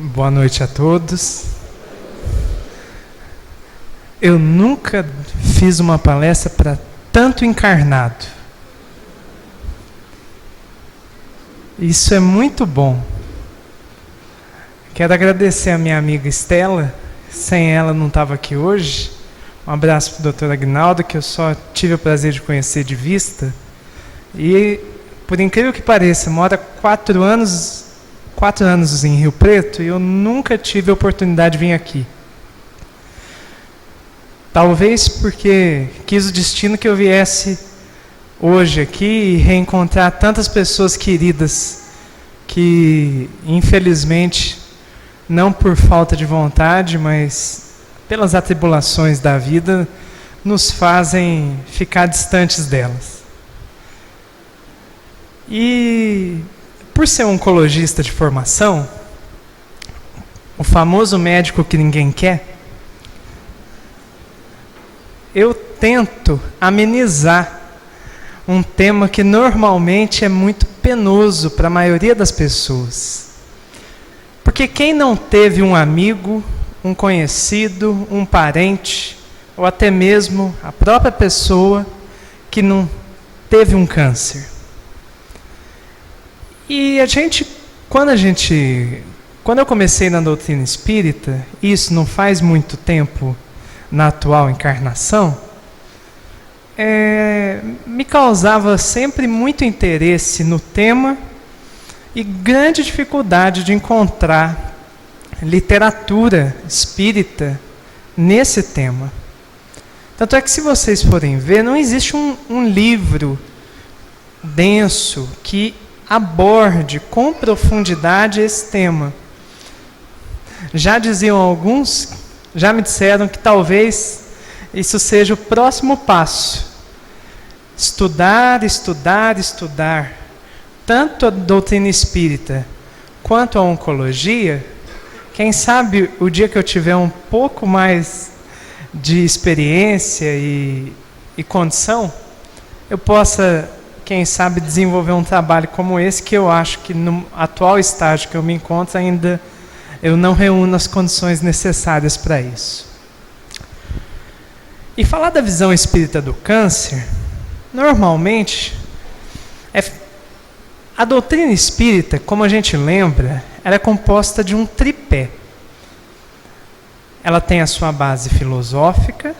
Boa noite a todos. Eu nunca fiz uma palestra para tanto encarnado. Isso é muito bom. Quero agradecer a minha amiga Estela. Sem ela não estava aqui hoje. Um abraço para o Dr. Agnaldo, que eu só tive o prazer de conhecer de vista. E, por incrível que pareça, mora 4 anos em Rio Preto e eu nunca tive a oportunidade de vir aqui. Talvez porque quis o destino que eu viesse hoje aqui e reencontrar tantas pessoas queridas que, infelizmente, não por falta de vontade, mas pelas atribulações da vida, nos fazem ficar distantes delas. E, por ser oncologista de formação, o famoso médico que ninguém quer, eu tento amenizar um tema que normalmente é muito penoso para a maioria das pessoas. Porque quem não teve um amigo, um conhecido, um parente, ou até mesmo a própria pessoa que não teve um câncer? E quando eu comecei na doutrina espírita, isso não faz muito tempo na atual encarnação, me causava sempre muito interesse no tema e grande dificuldade de encontrar literatura espírita nesse tema. Tanto é que, se vocês forem ver, não existe um livro denso que aborde com profundidade esse tema. Já diziam alguns, já me disseram que talvez isso seja o próximo passo. Estudar, estudar, estudar. Tanto a doutrina espírita quanto a oncologia. Quem sabe o dia que eu tiver um pouco mais de experiência e condição, eu possa, quem sabe, desenvolver um trabalho como esse, que eu acho que no atual estágio que eu me encontro ainda eu não reúno as condições necessárias para isso. E falar da visão espírita do câncer, normalmente, a doutrina espírita, como a gente lembra, ela é composta de um tripé. Ela tem a sua base filosófica,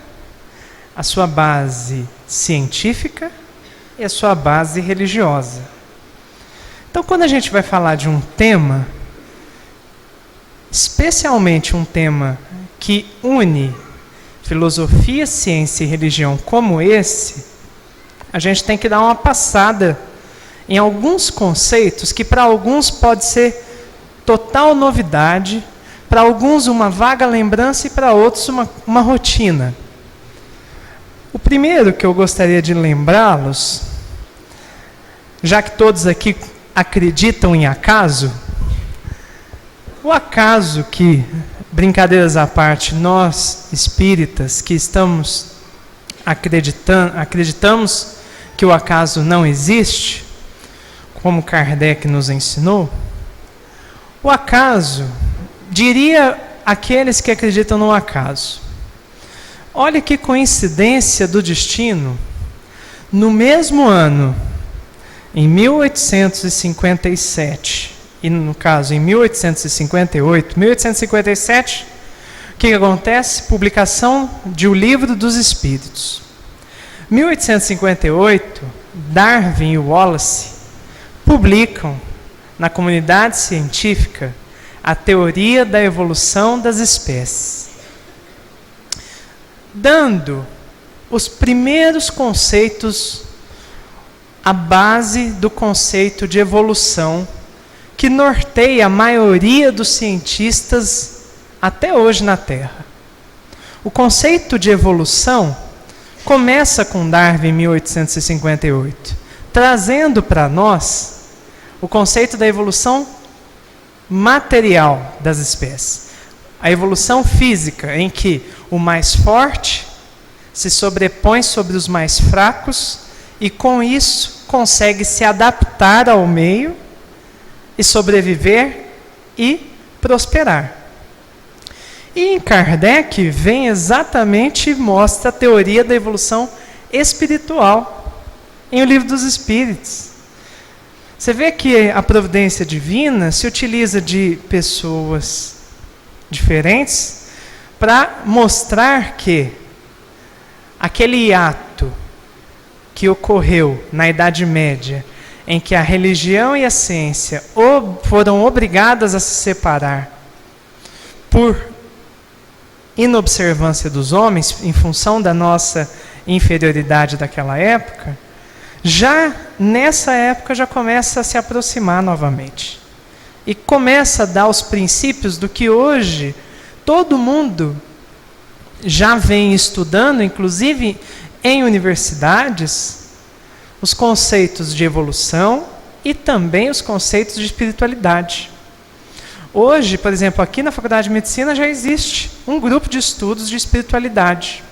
a sua base científica e a sua base religiosa. Então, quando a gente vai falar de um tema, especialmente um tema que une filosofia, ciência e religião como esse, a gente tem que dar uma passada em alguns conceitos que para alguns pode ser total novidade, para alguns uma vaga lembrança e para outros uma rotina. O primeiro que eu gostaria de lembrá-los, já que todos aqui acreditam em acaso, o acaso que, brincadeiras à parte, nós espíritas que acreditamos que o acaso não existe, como Kardec nos ensinou, o acaso, diria aqueles que acreditam no acaso, olha que coincidência do destino, no mesmo ano, em 1857, e no caso em 1858, 1857, o que acontece? Publicação de O Livro dos Espíritos. 1858, Darwin e Wallace publicam na comunidade científica a teoria da evolução das espécies, dando os primeiros conceitos, a base do conceito de evolução que norteia a maioria dos cientistas até hoje na Terra. O conceito de evolução começa com Darwin em 1858, trazendo para nós o conceito da evolução material das espécies. A evolução física, em que o mais forte se sobrepõe sobre os mais fracos e, com isso, consegue se adaptar ao meio e sobreviver e prosperar. E em Kardec vem exatamente, mostra a teoria da evolução espiritual em O Livro dos Espíritos. Você vê que a providência divina se utiliza de pessoas diferentes para mostrar que aquele hiato que ocorreu na Idade Média, em que a religião e a ciência foram obrigadas a se separar por inobservância dos homens, em função da nossa inferioridade daquela época, já nessa época já começa a se aproximar novamente. E começa a dar os princípios do que hoje todo mundo já vem estudando, inclusive em universidades, os conceitos de evolução e também os conceitos de espiritualidade. Hoje, por exemplo, aqui na Faculdade de Medicina já existe um grupo de estudos de espiritualidade.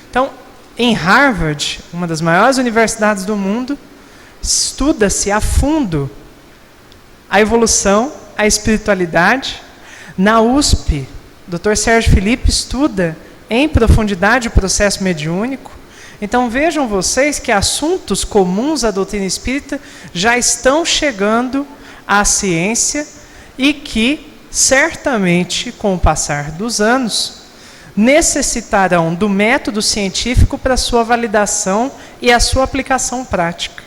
Então, em Harvard, uma das maiores universidades do mundo, estuda-se a fundo a evolução, a espiritualidade. Na USP, Dr. Sérgio Felipe estuda em profundidade o processo mediúnico. Então vejam vocês que assuntos comuns à doutrina espírita já estão chegando à ciência e que, certamente, com o passar dos anos, necessitarão do método científico para sua validação e a sua aplicação prática.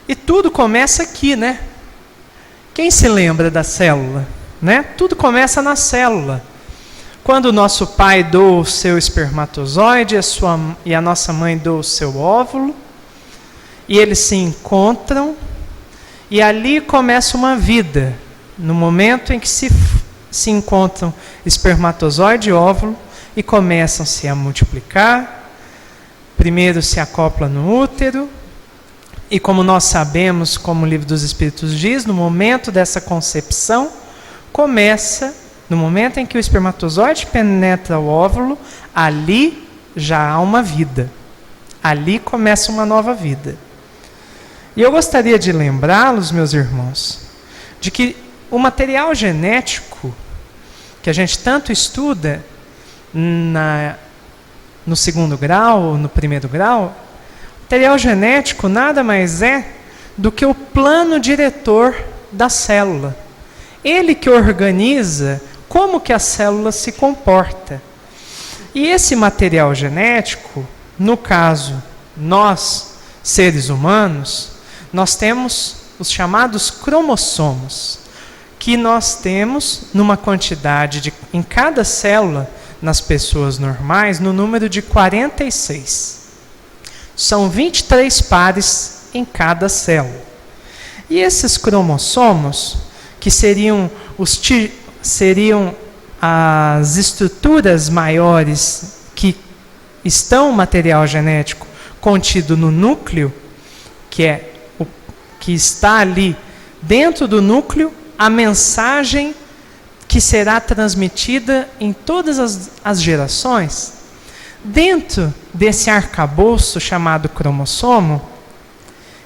E tudo começa aqui, né? Quem se lembra da célula? Né? Tudo começa na célula. Quando o nosso pai doa o seu espermatozoide e a nossa mãe doa o seu óvulo, e eles se encontram, e ali começa uma vida. No momento em que se encontram espermatozoide e óvulo e começam-se a multiplicar, primeiro se acopla no útero, e como nós sabemos, como o Livro dos Espíritos diz, no momento dessa concepção, no momento em que o espermatozoide penetra o óvulo, ali já há uma vida. Ali começa uma nova vida. E eu gostaria de lembrá-los, meus irmãos, de que o material genético que a gente tanto estuda no segundo grau, no primeiro grau, o material genético nada mais é do que o plano diretor da célula. Ele que organiza como que a célula se comporta. E esse material genético, no caso, nós, seres humanos, nós temos os chamados cromossomos, que nós temos numa quantidade em cada célula, nas pessoas normais, no número de 46. São 23 pares em cada célula. E esses cromossomos, que seriam as estruturas maiores que estão o material genético contido no núcleo, que está ali dentro do núcleo, a mensagem que será transmitida em todas as gerações. Dentro desse arcabouço chamado cromossomo,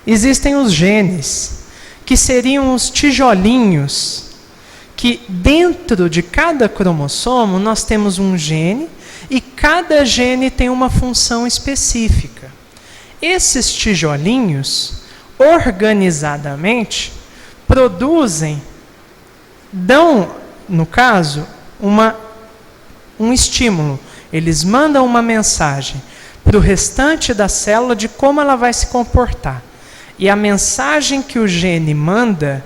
existem os genes, que seriam os tijolinhos, que dentro de cada cromossomo nós temos um gene, e cada gene tem uma função específica. Esses tijolinhos, organizadamente, dão, no caso, um estímulo. Eles mandam uma mensagem para o restante da célula de como ela vai se comportar. E a mensagem que o gene manda,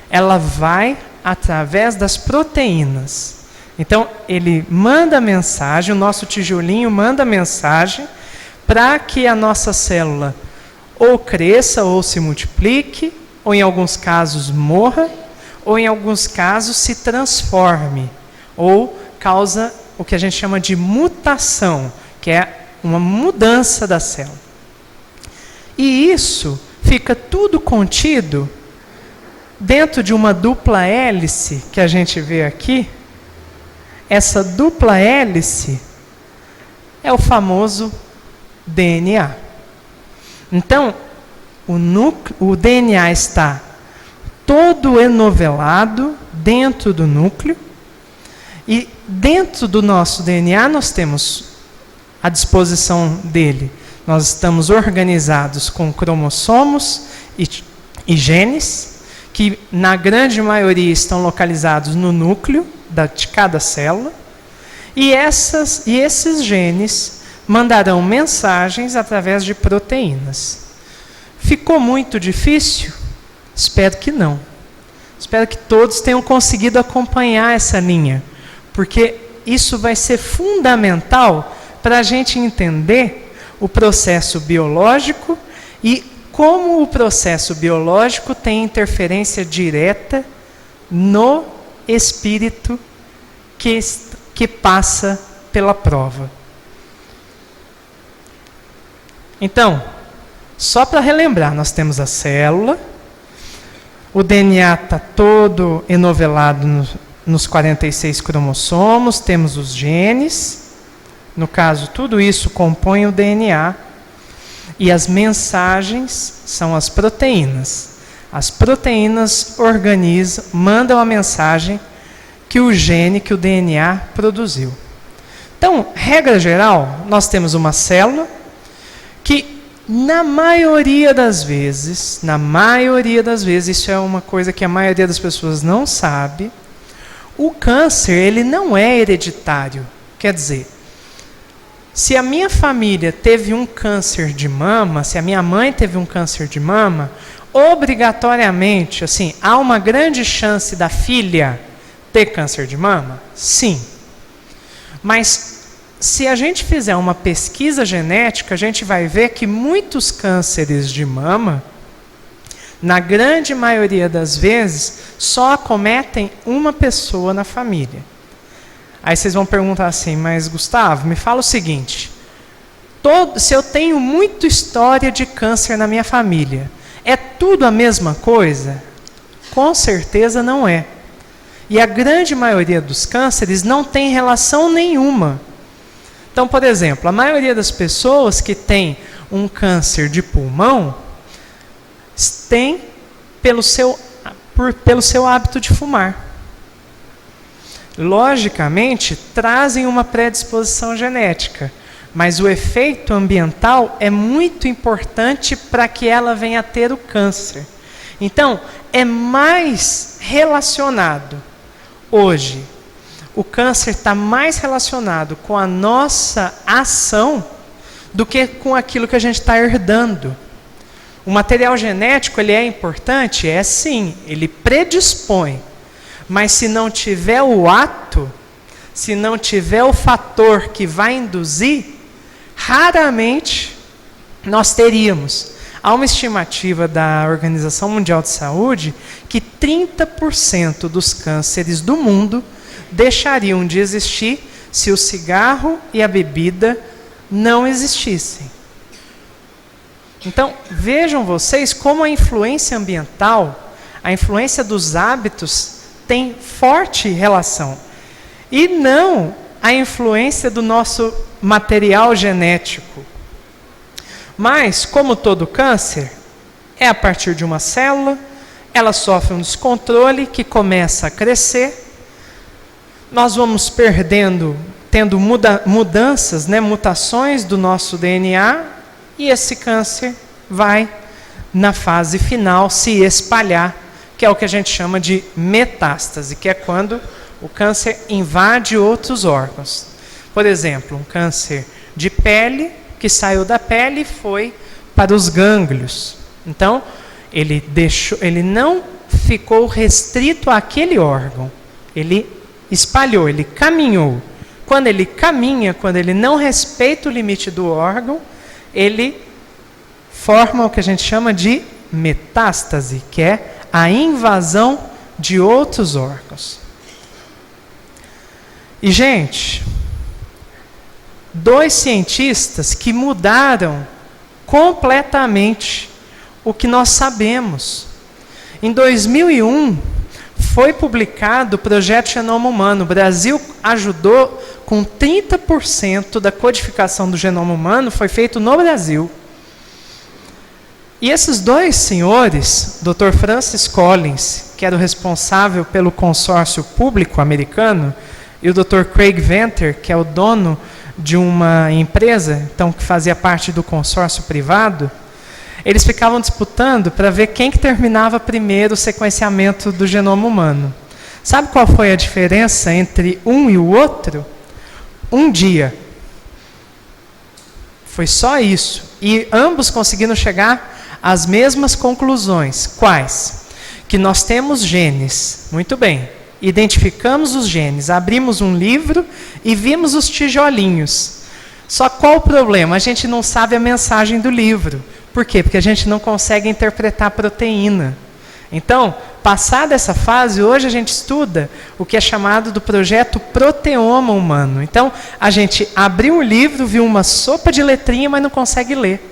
ela vai através das proteínas. Então, ele manda a mensagem, o nosso tijolinho manda a mensagem para que a nossa célula ou cresça, ou se multiplique, ou em alguns casos morra, ou em alguns casos se transforme, ou causa o que a gente chama de mutação, que é uma mudança da célula. E isso fica tudo contido dentro de uma dupla hélice que a gente vê aqui. Essa dupla hélice é o famoso DNA. Então, o DNA está todo enovelado dentro do núcleo. E dentro do nosso DNA nós temos à disposição dele. Nós estamos organizados com cromossomos e genes, que na grande maioria estão localizados no núcleo de cada célula. E esses genes mandarão mensagens através de proteínas. Ficou muito difícil? Espero que não. Espero que todos tenham conseguido acompanhar essa linha, porque isso vai ser fundamental para a gente entender o processo biológico e como o processo biológico tem interferência direta no espírito que passa pela prova. Então, só para relembrar, nós temos a célula, o DNA está todo enovelado nos 46 cromossomos, temos os genes, no caso, tudo isso compõe o DNA, e as mensagens são as proteínas. As proteínas mandam a mensagem que o gene, que o DNA produziu. Então, regra geral, nós temos uma célula que, na maioria das vezes, isso é uma coisa que a maioria das pessoas não sabe, o câncer, ele não é hereditário. Quer dizer, se a minha família teve um câncer de mama, se a minha mãe teve um câncer de mama, obrigatoriamente, assim, há uma grande chance da filha ter câncer de mama? Sim. Mas se a gente fizer uma pesquisa genética, a gente vai ver que muitos cânceres de mama, na grande maioria das vezes, só acometem uma pessoa na família. Aí vocês vão perguntar assim, mas Gustavo, me fala o seguinte, se eu tenho muita história de câncer na minha família, é tudo a mesma coisa? Com certeza não é. E a grande maioria dos cânceres não tem relação nenhuma. Então, por exemplo, a maioria das pessoas que tem um câncer de pulmão tem pelo seu hábito de fumar. Logicamente, trazem uma predisposição genética, mas o efeito ambiental é muito importante para que ela venha a ter o câncer. Então, é mais relacionado hoje. O câncer está mais relacionado com a nossa ação do que com aquilo que a gente está herdando. O material genético, ele é importante? É sim, ele predispõe. Mas se não tiver o ato, se não tiver o fator que vai induzir, raramente nós teríamos. Há uma estimativa da Organização Mundial de Saúde que 30% dos cânceres do mundo deixariam de existir se o cigarro e a bebida não existissem. Então, vejam vocês como a influência ambiental, a influência dos hábitos tem forte relação. E não a influência do nosso material genético. Mas, como todo câncer, é a partir de uma célula, ela sofre um descontrole que começa a crescer, nós vamos tendo mudanças, mutações do nosso DNA, e esse câncer vai, na fase final, se espalhar, que é o que a gente chama de metástase, que é quando o câncer invade outros órgãos. Por exemplo, um câncer de pele, que saiu da pele e foi para os gânglios. Então, ele não ficou restrito àquele órgão, ele espalhou, ele caminhou. Quando ele caminha, quando ele não respeita o limite do órgão, ele forma o que a gente chama de metástase, que é a invasão de outros órgãos. E, gente, 2 cientistas que mudaram completamente o que nós sabemos. Em 2001, foi publicado o Projeto Genoma Humano. O Brasil ajudou com 30% da codificação do genoma humano, foi feito no Brasil. E esses dois senhores, Dr. Francis Collins, que era o responsável pelo consórcio público americano, e o Dr. Craig Venter, que é o dono de uma empresa, então que fazia parte do consórcio privado, eles ficavam disputando para ver quem que terminava primeiro o sequenciamento do genoma humano. Sabe qual foi a diferença entre um e o outro? Um dia. Foi só isso. E ambos conseguiram chegar às mesmas conclusões. Quais? Que nós temos genes. Muito bem. Identificamos os genes, abrimos um livro e vimos os tijolinhos. Só qual o problema? A gente não sabe a mensagem do livro. Por quê? Porque a gente não consegue interpretar a proteína. Então, passada essa fase, hoje a gente estuda o que é chamado do projeto proteoma humano. Então, a gente abriu um livro, viu uma sopa de letrinha, mas não consegue ler.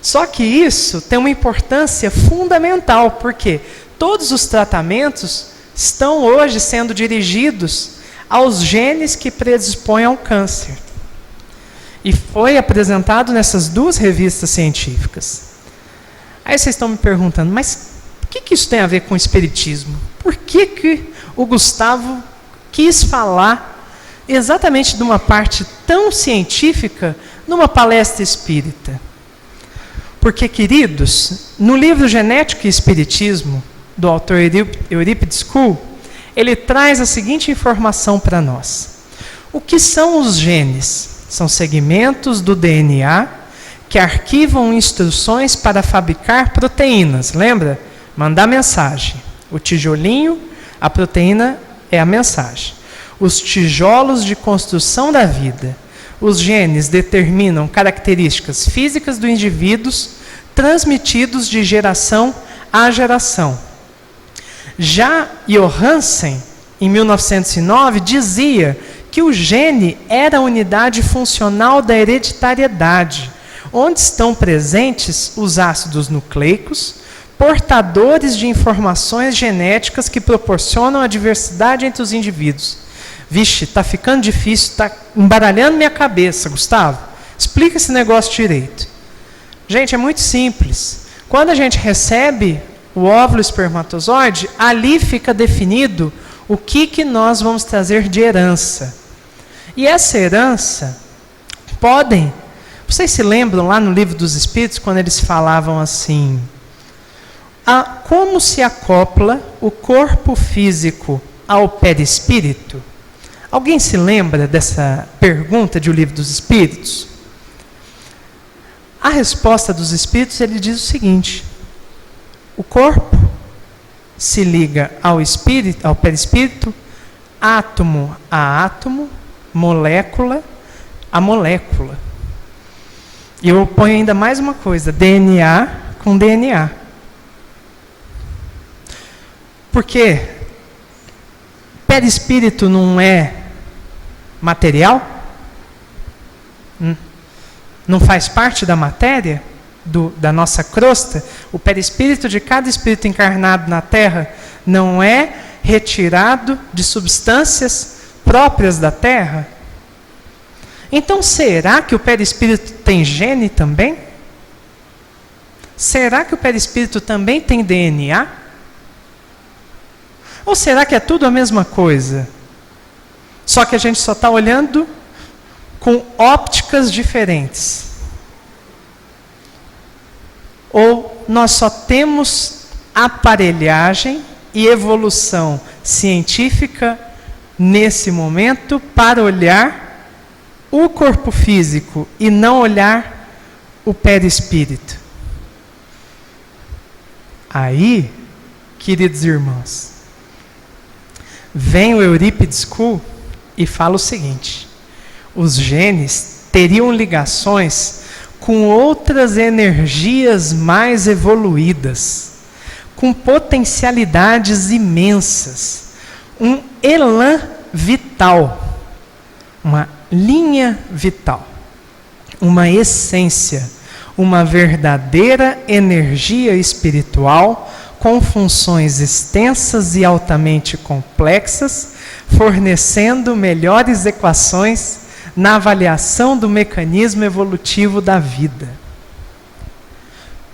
Só que isso tem uma importância fundamental, porque todos os tratamentos estão hoje sendo dirigidos aos genes que predispõem ao câncer. E foi apresentado nessas duas revistas científicas. Aí vocês estão me perguntando, mas o que isso tem a ver com o espiritismo? Por que o Gustavo quis falar exatamente de uma parte tão científica numa palestra espírita? Porque, queridos, no livro Genética e Espiritismo, do autor Eurípides Kuhl, ele traz a seguinte informação para nós. O que são os genes? São segmentos do DNA que arquivam instruções para fabricar proteínas. Lembra? Mandar mensagem. O tijolinho, a proteína é a mensagem. Os tijolos de construção da vida. Os genes determinam características físicas do indivíduo transmitidos de geração a geração. Já Johansen, em 1909, dizia que o gene era a unidade funcional da hereditariedade, onde estão presentes os ácidos nucleicos, portadores de informações genéticas que proporcionam a diversidade entre os indivíduos. Vixe, está ficando difícil, está embaralhando minha cabeça, Gustavo. Explica esse negócio direito. Gente, é muito simples. Quando a gente recebe o óvulo espermatozoide, ali fica definido o que nós vamos trazer de herança. E essa herança vocês se lembram lá no Livro dos Espíritos, quando eles falavam assim, como se acopla o corpo físico ao perispírito? Alguém se lembra dessa pergunta de O Livro dos Espíritos? A resposta dos Espíritos, ele diz o seguinte: o corpo se liga ao espírito, ao perispírito, átomo a átomo, molécula a molécula. E eu ponho ainda mais uma coisa, DNA com DNA. Porque perispírito não é material? Não faz parte da matéria? Da nossa crosta? O perispírito de cada espírito encarnado na Terra não é retirado de substâncias próprias da Terra? Então, será que o perispírito tem gene também? Será que o perispírito também tem DNA? Ou será que é tudo a mesma coisa? Só que a gente só está olhando com ópticas diferentes. Ou nós só temos aparelhagem e evolução científica nesse momento para olhar o corpo físico e não olhar o perispírito? Aí, queridos irmãos, vem o Eurípides Kuhl e fala o seguinte: os genes teriam ligações com outras energias mais evoluídas, com potencialidades imensas, um elan vital, uma linha vital, uma essência, uma verdadeira energia espiritual com funções extensas e altamente complexas, fornecendo melhores equações na avaliação do mecanismo evolutivo da vida.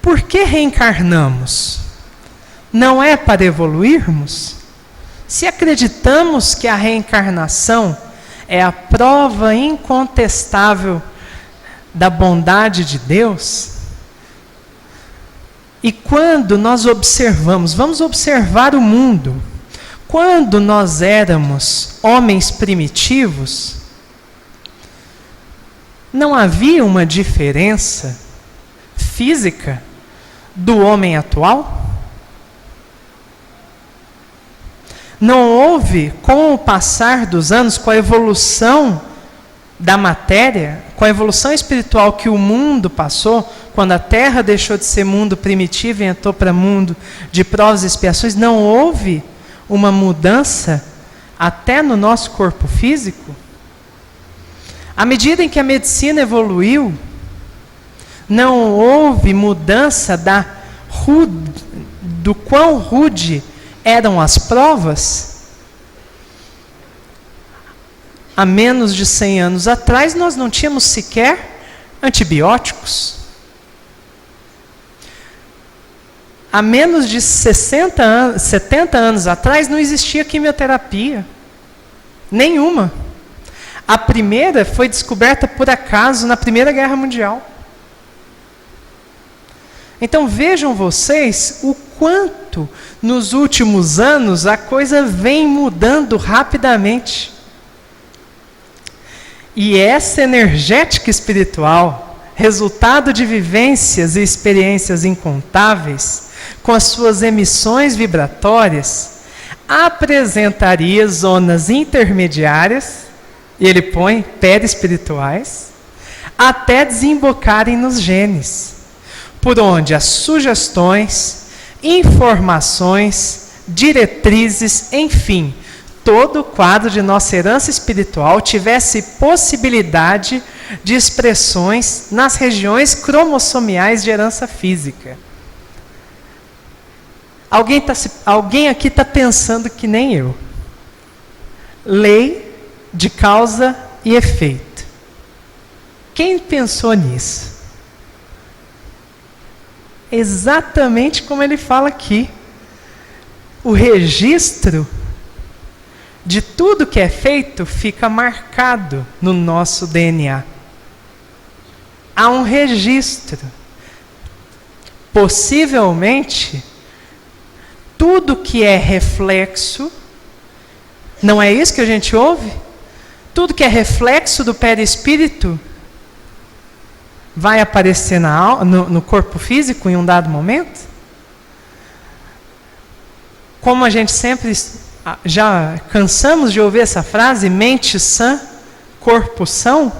por que reencarnamos? Não é para evoluirmos? Se acreditamos que a reencarnação é a prova incontestável da bondade de Deus, e quando nós observamos, vamos observar o mundo, quando nós éramos homens primitivos, não havia uma diferença física do homem atual? Não houve, com o passar dos anos, com a evolução da matéria, com a evolução espiritual que o mundo passou, quando a Terra deixou de ser mundo primitivo e entrou para mundo de provas e expiações, não houve uma mudança até no nosso corpo físico? À medida em que a medicina evoluiu, não houve mudança do quão rude eram as provas? Há menos de 100 anos atrás, nós não tínhamos sequer antibióticos. Há menos de 70 anos atrás, não existia quimioterapia. Nenhuma. A primeira foi descoberta por acaso na Primeira Guerra Mundial. Então vejam vocês o quanto nos últimos anos a coisa vem mudando rapidamente. E essa energética espiritual, resultado de vivências e experiências incontáveis, com as suas emissões vibratórias, apresentaria zonas intermediárias, e ele põe perispirituais, até desembocarem nos genes, por onde as sugestões, informações, diretrizes, enfim, todo o quadro de nossa herança espiritual tivesse possibilidade de expressões nas regiões cromossomiais de herança física. Alguém aqui está pensando que nem eu. Lei de causa e efeito. Quem pensou nisso? Exatamente como ele fala aqui. O registro de tudo que é feito fica marcado no nosso DNA. Há um registro. Possivelmente, tudo que é reflexo, não é isso que a gente ouve? Tudo que é reflexo do perispírito vai aparecer no corpo físico em um dado momento? Como a gente sempre já cansamos de ouvir essa frase, mente sã, corpo são?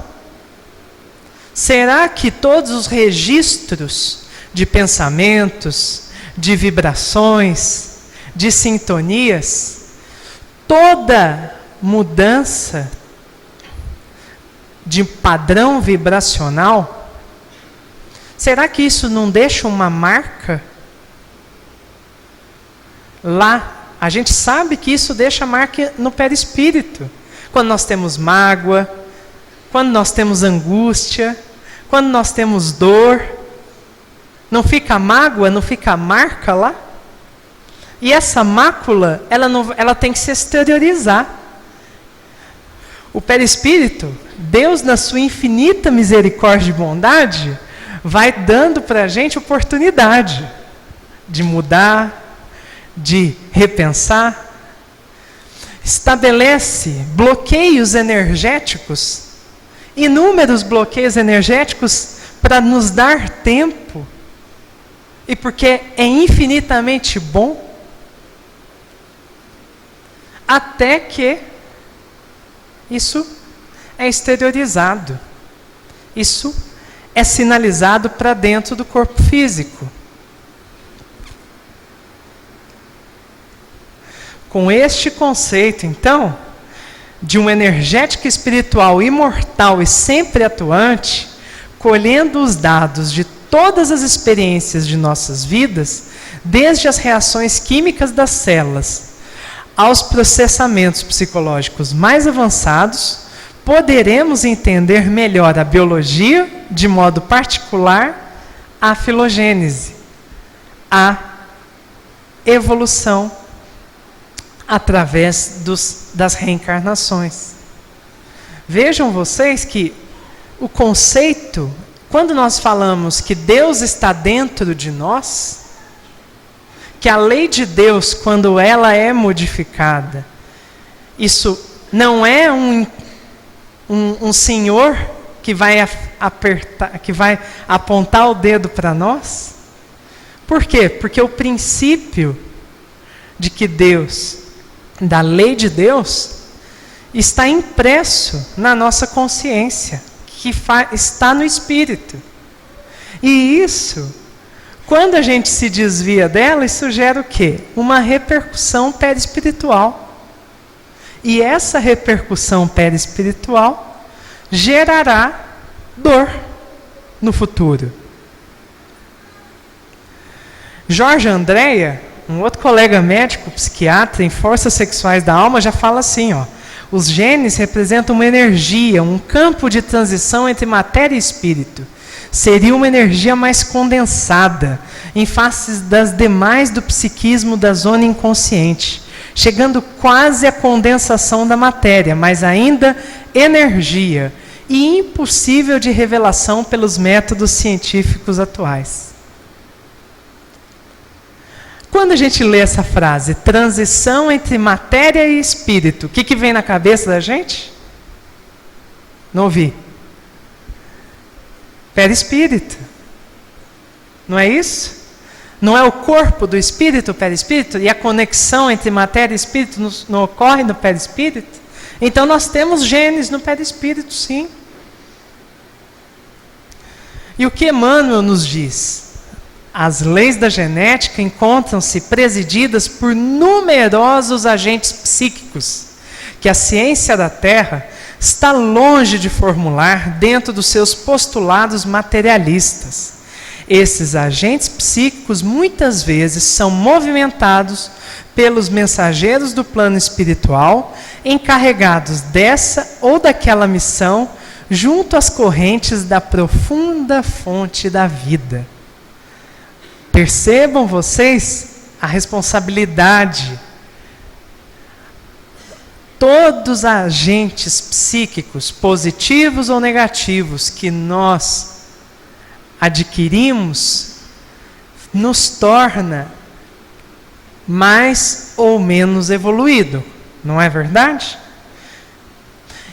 Será que todos os registros de pensamentos, de vibrações, de sintonias, toda mudança de padrão vibracional, será que isso não deixa uma marca? Lá, a gente sabe que isso deixa marca no perispírito. Quando nós temos mágoa, quando nós temos angústia, quando nós temos dor, não fica mágoa, não fica marca lá? E essa mácula, ela tem que se exteriorizar. O perispírito, Deus na sua infinita misericórdia e bondade, vai dando para a gente oportunidade de mudar, de repensar. Estabelece bloqueios energéticos, inúmeros bloqueios energéticos para nos dar tempo. E porque é infinitamente bom, até que isso é exteriorizado. Isso é sinalizado para dentro do corpo físico. Com este conceito, então, de uma energética espiritual imortal e sempre atuante, colhendo os dados de todas as experiências de nossas vidas, desde as reações químicas das células aos processamentos psicológicos mais avançados, poderemos entender melhor a biologia, de modo particular, a filogênese, a evolução através das reencarnações. Vejam vocês que o conceito, quando nós falamos que Deus está dentro de nós, que a lei de Deus, quando ela é modificada, isso não é um senhor que vai apontar o dedo para nós. Por quê? Porque o princípio de que Deus, da lei de Deus, está impresso na nossa consciência, que está no Espírito. E isso, quando a gente se desvia dela, isso gera o quê? Uma repercussão perispiritual. E essa repercussão perispiritual gerará dor no futuro. Jorge Andréa, um outro colega médico, psiquiatra em forças sexuais da alma, já fala assim, ó: os genes representam uma energia, um campo de transição entre matéria e espírito. Seria uma energia mais condensada, em face das demais do psiquismo da zona inconsciente, chegando quase à condensação da matéria, mas ainda energia, e impossível de revelação pelos métodos científicos atuais. Quando a gente lê essa frase, transição entre matéria e espírito, o que vem na cabeça da gente? Não ouvi. Perispírito. Não é isso? Não é o corpo do espírito, o perispírito? E a conexão entre matéria e espírito não ocorre no perispírito? Então nós temos genes no perispírito, sim. E o que Emmanuel nos diz? As leis da genética encontram-se presididas por numerosos agentes psíquicos, que a ciência da Terra está longe de formular dentro dos seus postulados materialistas. Esses agentes psíquicos muitas vezes são movimentados pelos mensageiros do plano espiritual, encarregados dessa ou daquela missão, junto às correntes da profunda fonte da vida. Percebam vocês a responsabilidade. Todos os agentes psíquicos, positivos ou negativos, que nós adquirimos, nos torna mais ou menos evoluído. Não é verdade?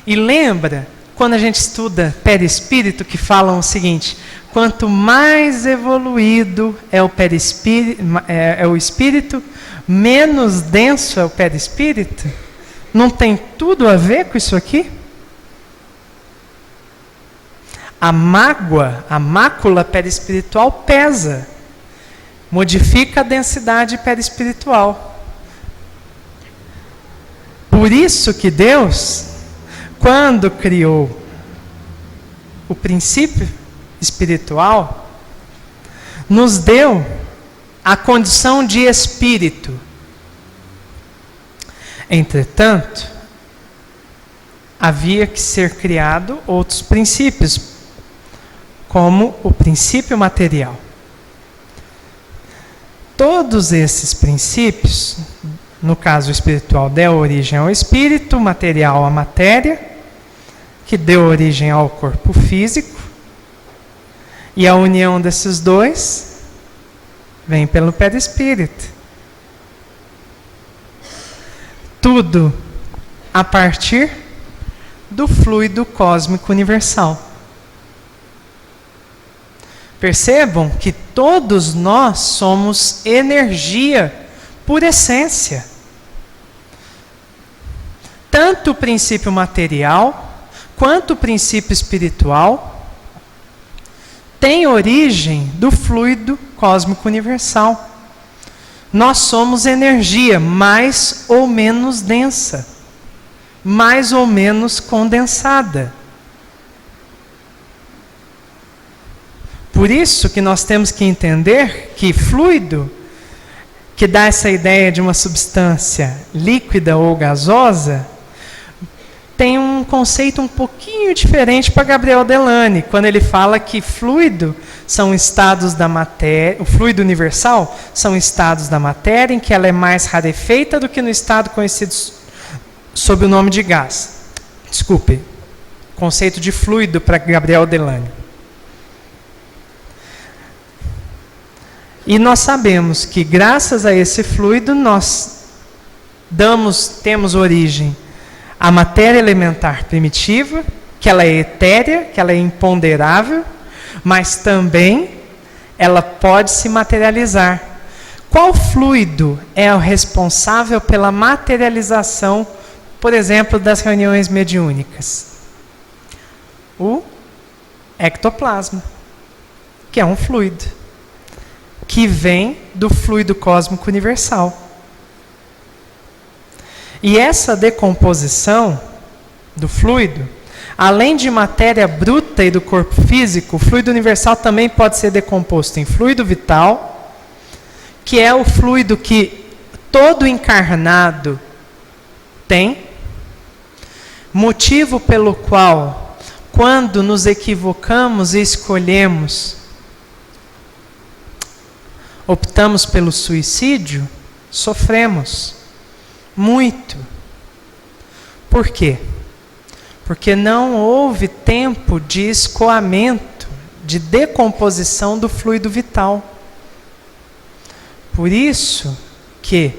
E lembra, quando a gente estuda perispírito, que falam o seguinte: quanto mais evoluído é o perispírito, é o espírito, menos denso é o perispírito. Não tem tudo a ver com isso aqui? A mácula perispiritual pesa, modifica a densidade perispiritual. Por isso que Deus, quando criou o princípio espiritual, nos deu a condição de espírito. Entretanto, havia que ser criado outros princípios, como o princípio material. Todos esses princípios, no caso espiritual, deu origem ao espírito, material à matéria, que deu origem ao corpo físico, e a união desses dois vem pelo perispírito. Tudo a partir do fluido cósmico universal. Percebam que todos nós somos energia por essência. Tanto o princípio material quanto o princípio espiritual tem origem do fluido cósmico universal. Nós somos energia mais ou menos densa, mais ou menos condensada. Por isso que nós temos que entender que fluido, que dá essa ideia de uma substância líquida ou gasosa, tem um conceito um pouquinho diferente para Gabriel Delany, quando ele fala que fluido são estados da matéria, o fluido universal são estados da matéria em que ela é mais rarefeita do que no estado conhecido sob o nome de gás. Desculpe, conceito de fluido para Gabriel Delany. E nós sabemos que graças a esse fluido nós temos origem a matéria elementar primitiva, que ela é etérea, que ela é imponderável, mas também ela pode se materializar. Qual fluido é o responsável pela materialização, por exemplo, das reuniões mediúnicas? O ectoplasma, que é um fluido, que vem do fluido cósmico universal. E essa decomposição do fluido, além de matéria bruta e do corpo físico, o fluido universal também pode ser decomposto em fluido vital, que é o fluido que todo encarnado tem, motivo pelo qual, quando nos equivocamos e optamos pelo suicídio, sofremos muito. Por quê? Porque não houve tempo de escoamento, de decomposição do fluido vital. Por isso que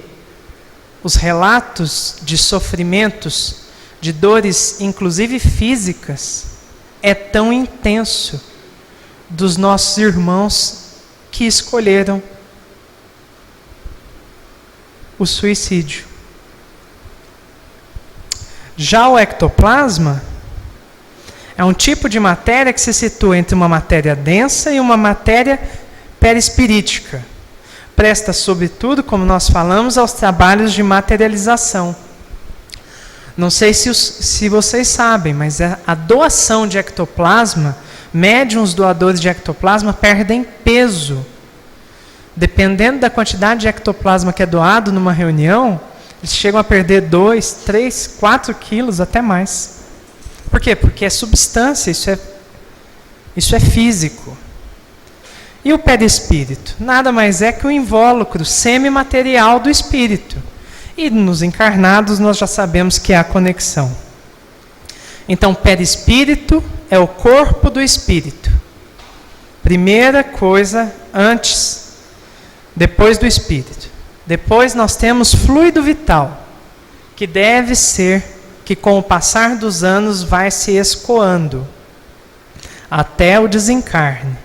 os relatos de sofrimentos, de dores, inclusive físicas, é tão intenso dos nossos irmãos que escolheram o suicídio. Já o ectoplasma é um tipo de matéria que se situa entre uma matéria densa e uma matéria perispirítica. Presta, sobretudo, como nós falamos, aos trabalhos de materialização. Não sei se vocês sabem, mas a doação de ectoplasma, médiuns doadores de ectoplasma perdem peso. Dependendo da quantidade de ectoplasma que é doado numa reunião, eles chegam a perder 2, 3, 4 quilos, até mais. Por quê? Porque é substância, isso é físico. E o perispírito? Nada mais é que o invólucro semimaterial do espírito. E nos encarnados nós já sabemos que há conexão. Então, perispírito é o corpo do espírito. Primeira coisa depois do espírito. Depois nós temos fluido vital, que com o passar dos anos vai se escoando até o desencarne.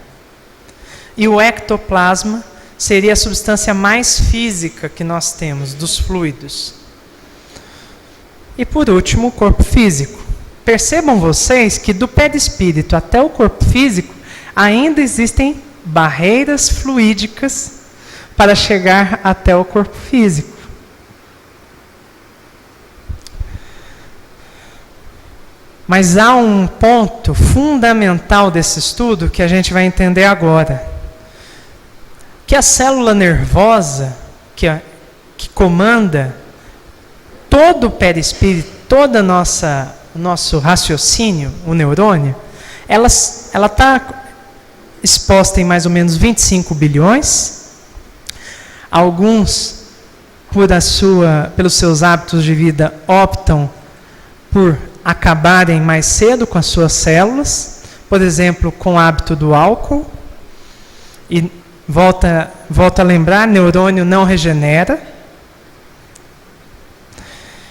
E o ectoplasma seria a substância mais física que nós temos dos fluidos. E por último, o corpo físico. Percebam vocês que do perispírito até o corpo físico ainda existem barreiras fluídicas para chegar até o corpo físico. Mas há um ponto fundamental desse estudo que a gente vai entender agora. Que a célula nervosa, que comanda todo o perispírito, todo o nosso raciocínio, o neurônio, ela está exposta em mais ou menos 25 bilhões. Alguns, pelos seus hábitos de vida, optam por acabarem mais cedo com as suas células, por exemplo, com o hábito do álcool. E volta a lembrar, neurônio não regenera.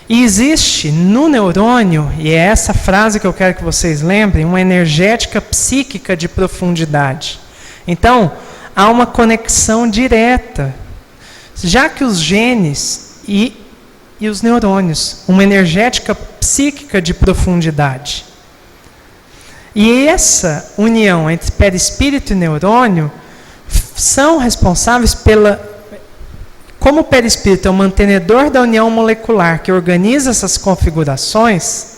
E existe no neurônio, e é essa frase que eu quero que vocês lembrem, uma energética psíquica de profundidade. Então, há uma conexão direta. Já que os genes e os neurônios, uma energética psíquica de profundidade. E essa união entre perispírito e neurônio são responsáveis como o perispírito é o mantenedor da união molecular que organiza essas configurações,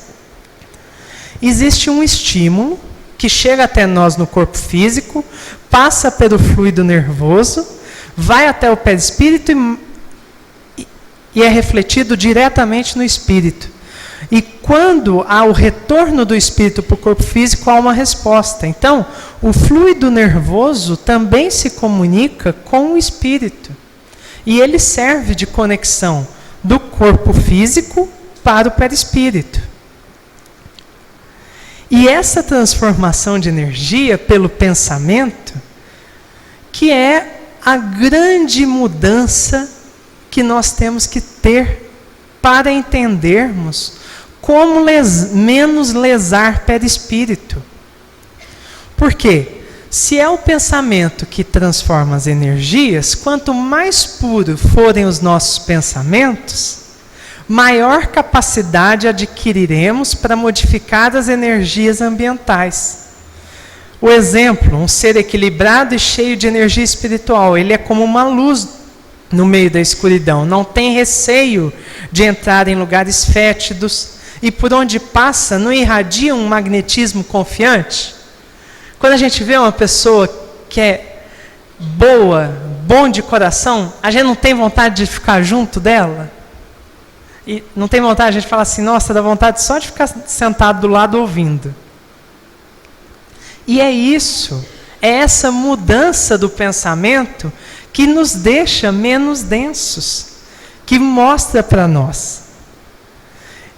existe um estímulo que chega até nós no corpo físico, passa pelo fluido nervoso, vai até o perispírito e é refletido diretamente no espírito. E quando há o retorno do espírito para o corpo físico, há uma resposta. Então, o fluido nervoso também se comunica com o espírito. E ele serve de conexão do corpo físico para o perispírito. E essa transformação de energia pelo pensamento, que é a grande mudança que nós temos que ter para entendermos como menos lesar perispírito. Por quê? Se é o pensamento que transforma as energias, quanto mais puros forem os nossos pensamentos, maior capacidade adquiriremos para modificar as energias ambientais. O exemplo, um ser equilibrado e cheio de energia espiritual, ele é como uma luz no meio da escuridão, não tem receio de entrar em lugares fétidos e por onde passa não irradia um magnetismo confiante. Quando a gente vê uma pessoa que é bom de coração, a gente não tem vontade de ficar junto dela? E não tem vontade, a gente fala assim, nossa, dá vontade só de ficar sentado do lado ouvindo. E é isso, é essa mudança do pensamento que nos deixa menos densos, que mostra para nós.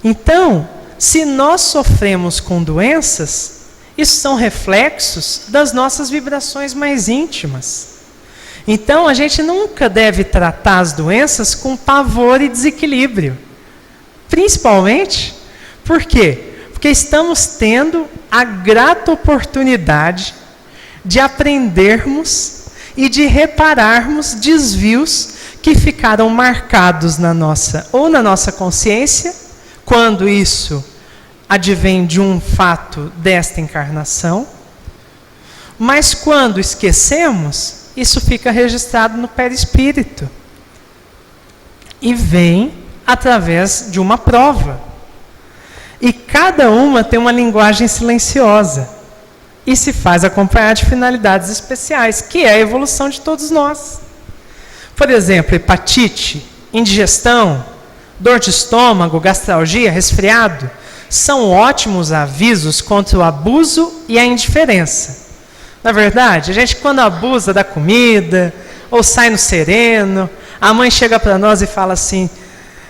Então, se nós sofremos com doenças, isso são reflexos das nossas vibrações mais íntimas. Então, a gente nunca deve tratar as doenças com pavor e desequilíbrio. Principalmente, por quê? Porque estamos tendo a grata oportunidade de aprendermos e de repararmos desvios que ficaram marcados na nossa consciência, quando isso advém de um fato desta encarnação, mas quando esquecemos, isso fica registrado no perispírito e vem através de uma prova. E cada uma tem uma linguagem silenciosa e se faz acompanhar de finalidades especiais, que é a evolução de todos nós. Por exemplo, hepatite, indigestão, dor de estômago, gastralgia, resfriado, são ótimos avisos contra o abuso e a indiferença. Na verdade, a gente quando abusa da comida, ou sai no sereno, a mãe chega para nós e fala assim,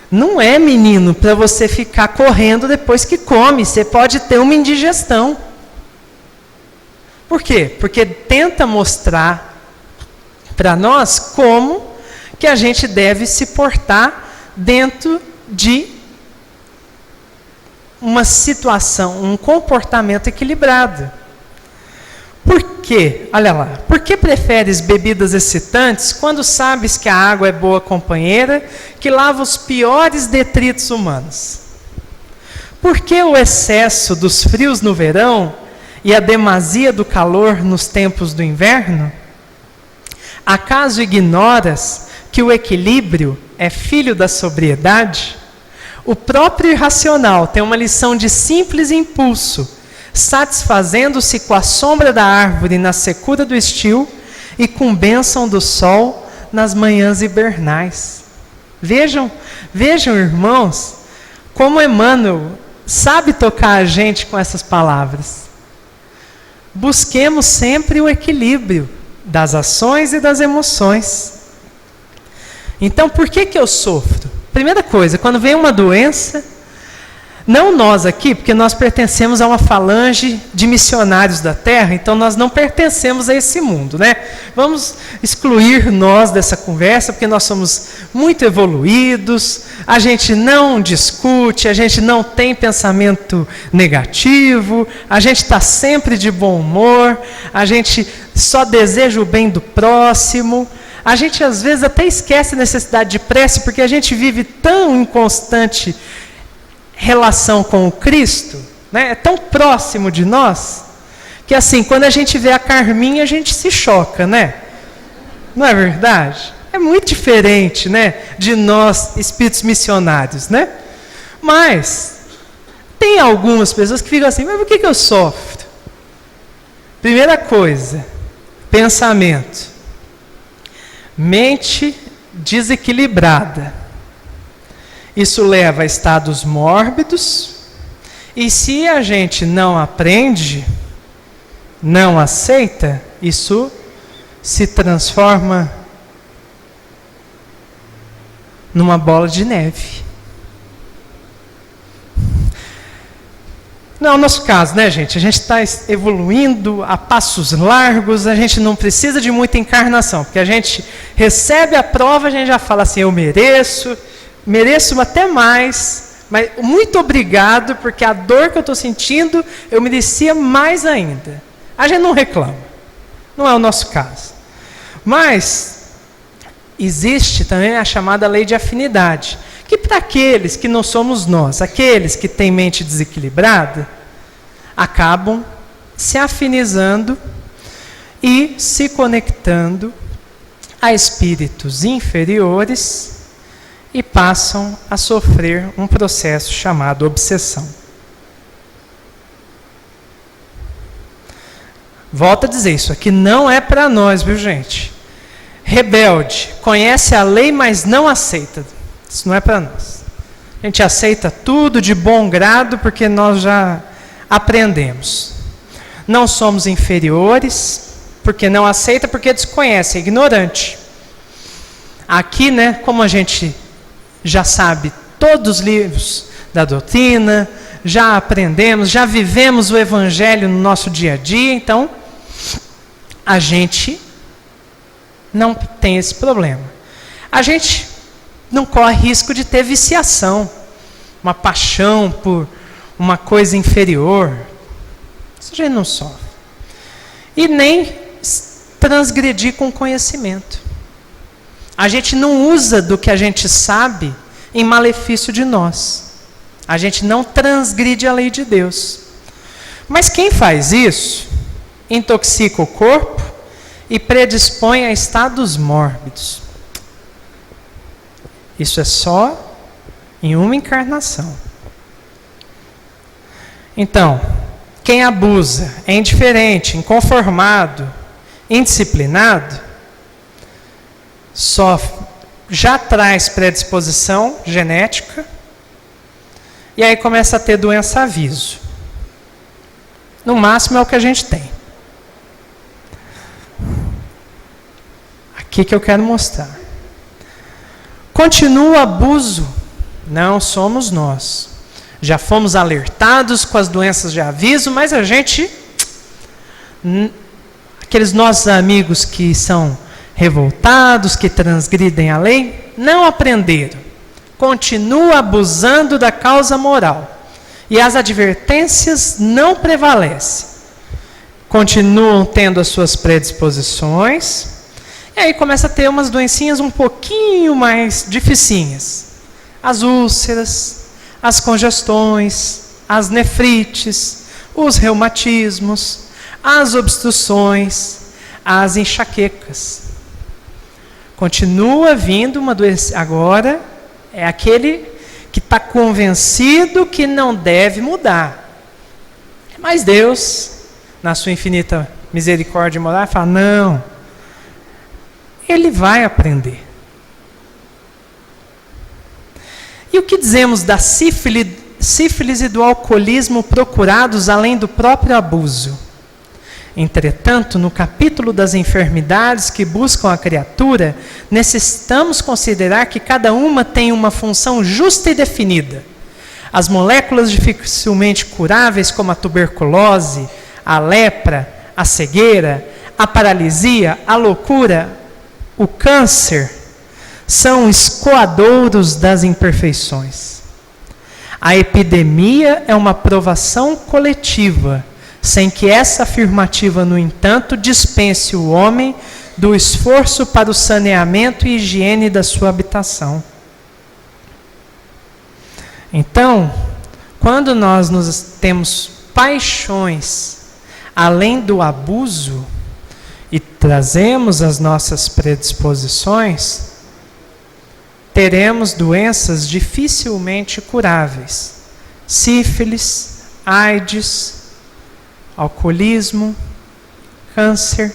não é, menino, para você ficar correndo depois que come, você pode ter uma indigestão. Por quê? Porque tenta mostrar para nós como que a gente deve se portar dentro de uma situação, um comportamento equilibrado. Por quê? Olha lá. Por que preferes bebidas excitantes quando sabes que a água é boa companheira, que lava os piores detritos humanos? Por que o excesso dos frios no verão e a demasia do calor nos tempos do inverno? Acaso ignoras que o equilíbrio é filho da sobriedade? O próprio irracional tem uma lição de simples impulso, satisfazendo-se com a sombra da árvore na secura do estio e com bênção do sol nas manhãs hibernais. Vejam, irmãos, como Emmanuel sabe tocar a gente com essas palavras. Busquemos sempre o equilíbrio das ações e das emoções. Então, por que eu sofro? Primeira coisa, quando vem uma doença, não nós aqui, porque nós pertencemos a uma falange de missionários da Terra, então nós não pertencemos a esse mundo, né? Vamos excluir nós dessa conversa, porque nós somos muito evoluídos, a gente não discute, a gente não tem pensamento negativo, a gente está sempre de bom humor, a gente só deseja o bem do próximo. A gente às vezes até esquece a necessidade de prece, porque a gente vive tão em constante relação com o Cristo, né? É tão próximo de nós, que assim, quando a gente vê a Carminha, a gente se choca, né? Não é verdade? É muito diferente, né, de nós, espíritos missionários, né? Mas tem algumas pessoas que ficam assim, mas por que eu sofro? Primeira coisa, pensamento. Mente desequilibrada. Isso leva a estados mórbidos, E se a gente não aprende, não aceita, isso se transforma numa bola de neve. Não é o nosso caso, né, gente? A gente está evoluindo a passos largos, a gente não precisa de muita encarnação, porque a gente recebe a prova, a gente já fala assim, eu mereço até mais, mas muito obrigado, porque a dor que eu estou sentindo, eu merecia mais ainda. A gente não reclama, não é o nosso caso. Mas existe também a chamada lei de afinidade, que para aqueles que não somos nós, aqueles que têm mente desequilibrada, acabam se afinizando e se conectando a espíritos inferiores e passam a sofrer um processo chamado obsessão. Volto a dizer, isso aqui não é para nós, viu, gente? Rebelde, conhece a lei, mas não aceita. Isso não é para nós. A gente aceita tudo de bom grado porque nós já aprendemos. Não somos inferiores porque não aceita, porque desconhece, é ignorante. Aqui, né, como a gente já sabe todos os livros da doutrina, já aprendemos, já vivemos o evangelho no nosso dia a dia, então a gente não tem esse problema. A gente não corre risco de ter viciação, uma paixão por uma coisa inferior. Isso a gente não sofre. E nem transgredir com conhecimento. A gente não usa do que a gente sabe em malefício de nós. A gente não transgride a lei de Deus. Mas quem faz isso, intoxica o corpo e predispõe a estados mórbidos. Isso é só em uma encarnação. Então, quem abusa, é indiferente, inconformado, indisciplinado, já traz predisposição genética e aí começa a ter doença aviso. No máximo é o que a gente tem. Aqui que eu quero mostrar. Continua o abuso? Não somos nós. Já fomos alertados com as doenças de aviso, mas a gente, aqueles nossos amigos que são revoltados, que transgridem a lei, não aprenderam. Continua abusando da causa moral. E as advertências não prevalecem. Continuam tendo as suas predisposições. E aí começa a ter umas doencinhas um pouquinho mais dificinhas. As úlceras, as congestões, as nefrites, os reumatismos, as obstruções, as enxaquecas. Continua vindo uma doença. Agora é aquele que está convencido que não deve mudar. Mas Deus, na sua infinita misericórdia e moral, fala, não, ele vai aprender. E o que dizemos da sífilis e do alcoolismo procurados além do próprio abuso? Entretanto, no capítulo das enfermidades que buscam a criatura, necessitamos considerar que cada uma tem uma função justa e definida. As moléculas dificilmente curáveis, como a tuberculose, a lepra, a cegueira, a paralisia, a loucura, o câncer, são escoadouros das imperfeições. A epidemia é uma provação coletiva, sem que essa afirmativa, no entanto, dispense o homem do esforço para o saneamento e higiene da sua habitação. Então, quando nós temos paixões além do abuso e trazemos as nossas predisposições, teremos doenças dificilmente curáveis. Sífilis, AIDS, alcoolismo, câncer.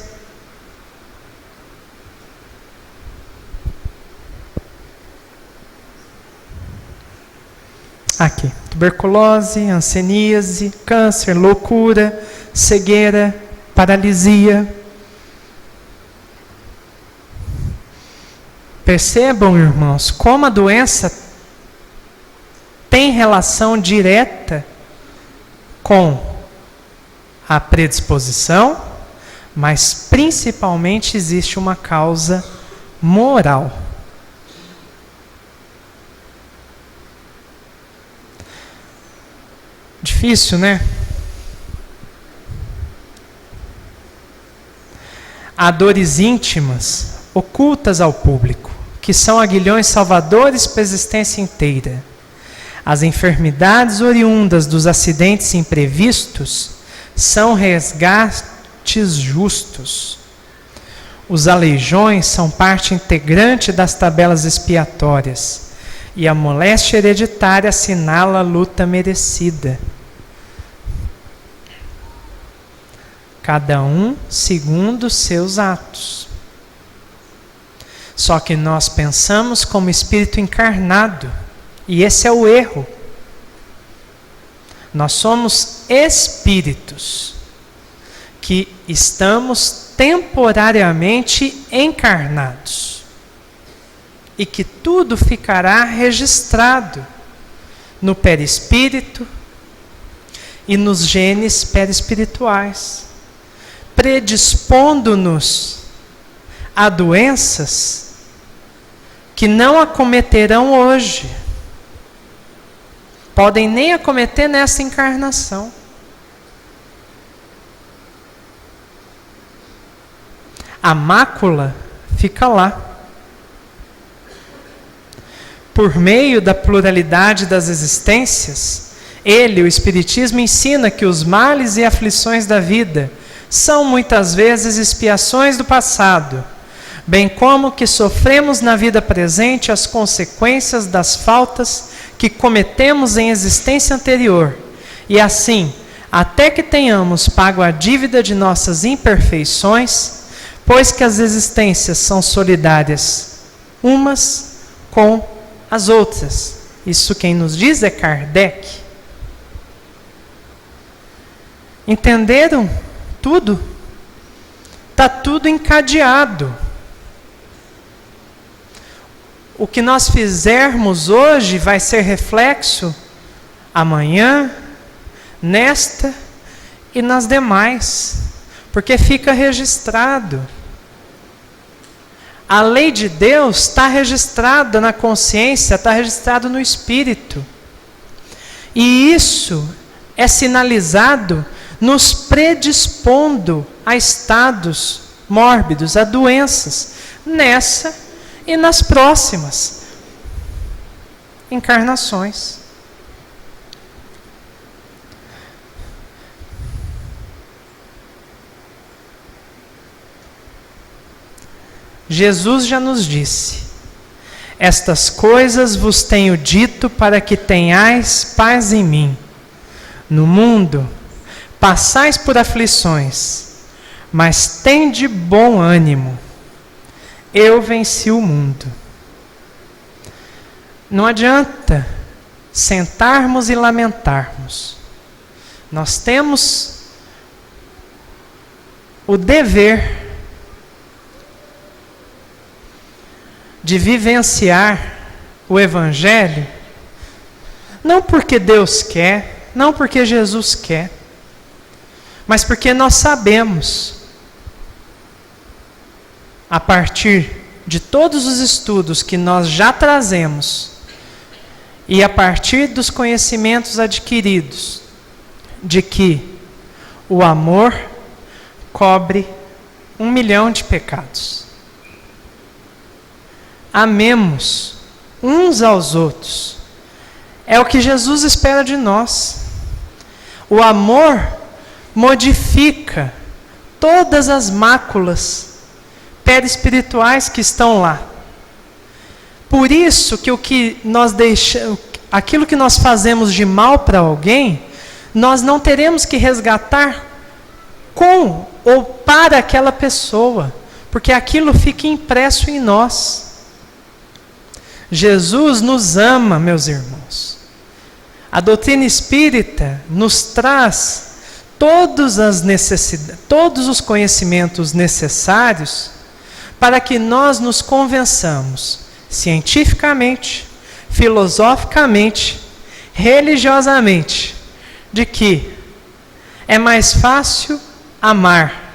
aqui: tuberculose, hanseníase, câncer, loucura, cegueira, paralisia. Percebam, irmãos, como a doença tem relação direta com a predisposição, mas principalmente existe uma causa moral. Difícil, né? Há dores íntimas ocultas ao público, que são aguilhões salvadores para a existência inteira. As enfermidades oriundas dos acidentes imprevistos são resgates justos. Os aleijões são parte integrante das tabelas expiatórias, e a moléstia hereditária assinala a luta merecida. Cada um segundo seus atos. Só que nós pensamos como espírito encarnado, e esse é o erro. Nós somos espíritos que estamos temporariamente encarnados, e que tudo ficará registrado no perispírito e nos genes perispirituais, predispondo-nos a doenças que não acometerão hoje, podem nem acometer nessa encarnação. A mácula fica lá. Por meio da pluralidade das existências, ele, o Espiritismo, ensina que os males e aflições da vida são muitas vezes expiações do passado, bem como que sofremos na vida presente as consequências das faltas que cometemos em existência anterior, e assim, até que tenhamos pago a dívida de nossas imperfeições, pois que as existências são solidárias umas com as outras. Isso quem nos diz é Kardec. Entenderam tudo? Está tudo encadeado. O que nós fizermos hoje vai ser reflexo amanhã, nesta e nas demais, porque fica registrado. A lei de Deus está registrada na consciência, está registrado no espírito. E isso é sinalizado nos predispondo a estados mórbidos, a doenças, nessa e nas próximas encarnações. Jesus já nos disse: estas coisas vos tenho dito para que tenhais paz em mim. No mundo passais por aflições, mas tende bom ânimo. Eu venci o mundo. Não adianta sentarmos e lamentarmos. Nós temos o dever de vivenciar o Evangelho, não porque Deus quer, não porque Jesus quer, mas porque nós sabemos, a partir de todos os estudos que nós já trazemos, e a partir dos conhecimentos adquiridos, de que o amor cobre 1 milhão de pecados. Amemos uns aos outros. É o que Jesus espera de nós. O amor modifica todas as máculas perispirituais que estão lá. Por isso que aquilo que nós fazemos de mal para alguém, nós não teremos que resgatar com ou para aquela pessoa, porque aquilo fica impresso em nós. Jesus nos ama, meus irmãos. A doutrina espírita nos traz todos os conhecimentos necessários para que nós nos convençamos cientificamente, filosoficamente, religiosamente, de que é mais fácil amar,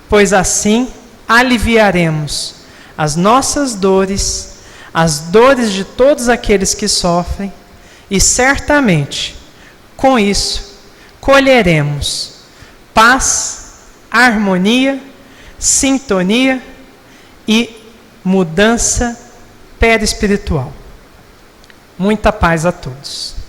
pois assim aliviaremos as nossas dores, as dores de todos aqueles que sofrem, e certamente, com isso, colheremos paz, harmonia, sintonia e mudança perispiritual. Muita paz a todos.